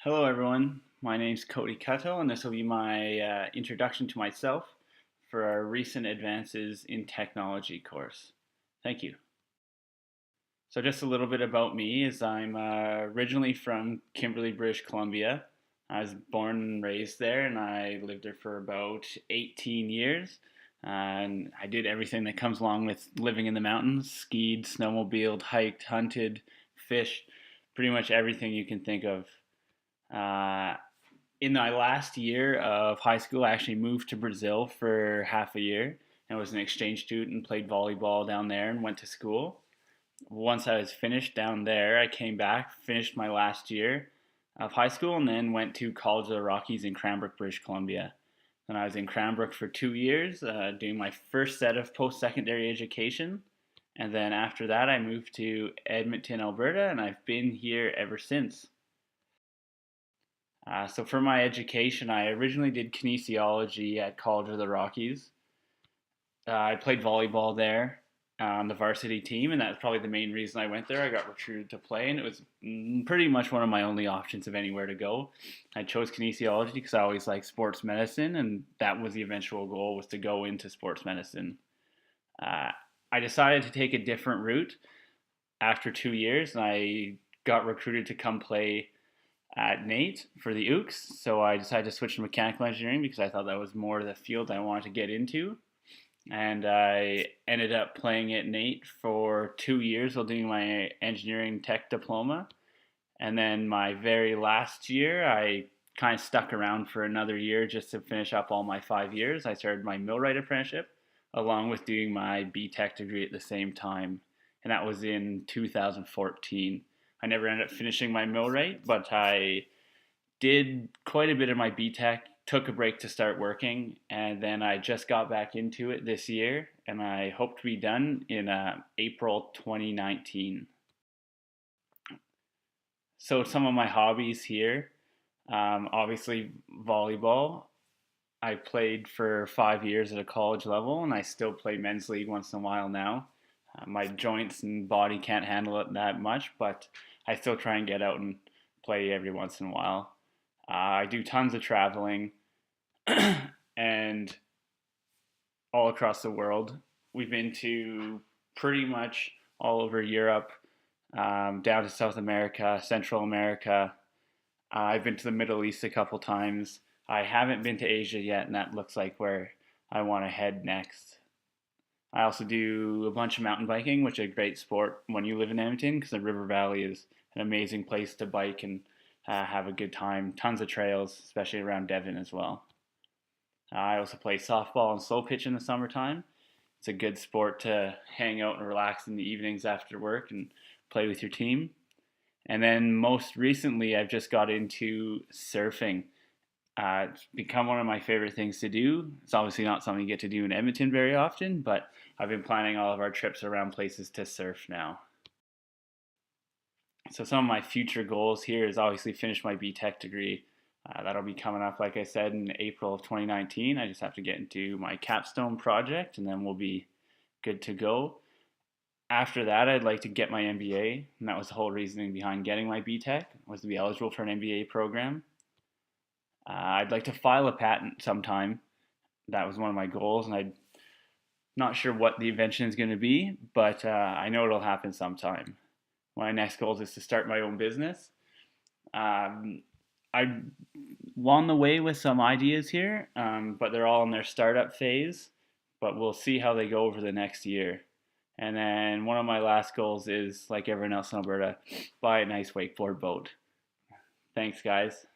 Hello, everyone. My name's Cody, and this will be my introduction to myself for our recent advances in technology course. Thank you. So, just a little bit about me is I'm originally from Kimberley, British Columbia. I was born and raised there, and I lived there for about 18 years. And I did everything that comes along with living in the mountains: skied, snowmobiled, hiked, hunted, fished, pretty much everything you can think of. Uh, in my last year of high school, I actually moved to Brazil for half a year and was an exchange student and played volleyball down there and went to school. Once I was finished down there, I came back, finished my last year of high school, and then went to College of the Rockies in Cranbrook, British Columbia. Then I was in Cranbrook for 2 years, doing my first set of post-secondary education. And then after that, I moved to Edmonton, Alberta, and I've been here ever since. So for my education, I originally did kinesiology at College of the Rockies. I played volleyball there on the varsity team, and that's probably the main reason I went there. I got recruited to play, and it was pretty much one of my only options of anywhere to go. I chose kinesiology because I always liked sports medicine, and that was the eventual goal, was to go into sports medicine. Uh, I decided to take a different route after 2 years, and I got recruited to come play at Nate for the UKS. So I decided to switch to mechanical engineering because I thought that was more the field I wanted to get into. And I ended up playing at Nate for 2 years while doing my engineering tech diploma. And then my very last year, I kind of stuck around for another year just to finish up all my 5 years. I started my millwright apprenticeship along with doing my BTech degree at the same time. And that was in 2014. I never ended up finishing my millwright, but I did quite a bit of my BTech, took a break to start working, and then I just got back into it this year, and I hope to be done in April 2019. So some of my hobbies here, obviously volleyball. I played for 5 years at a college level, and I still play men's league once in a while now. My joints and body can't handle it that much, but I still try and get out and play every once in a while. I do tons of traveling and all across the world. We've been to pretty much all over Europe, down to South America, Central America. I've been to the Middle East a couple times. I haven't been to Asia yet, and that looks like where I want to head next. I also do a bunch of mountain biking, which is a great sport when you live in Edmonton because the River Valley is an amazing place to bike and have a good time. Tons of trails, especially around Devon as well. I also play softball and slow pitch in the summertime. It's a good sport to hang out and relax in the evenings after work and play with your team. And then most recently, I've just got into surfing. It's become one of my favorite things to do. It's obviously not something you get to do in Edmonton very often, but I've been planning all of our trips around places to surf now. So some of my future goals here is obviously finish my BTech degree. That'll be coming up, like I said, in April of 2019. I just have to get into my capstone project, and then we'll be good to go. After that, I'd like to get my MBA, and that was the whole reasoning behind getting my BTech, was to be eligible for an MBA program. I'd like to file a patent sometime. That was one of my goals, and I'm not sure what the invention is going to be, but I know it'll happen sometime. My next goal is to start my own business. I'm on the way with some ideas here, but they're all in their startup phase. But we'll see how they go over the next year. And then one of my last goals is, like everyone else in Alberta, buy a nice wakeboard boat. Thanks, guys.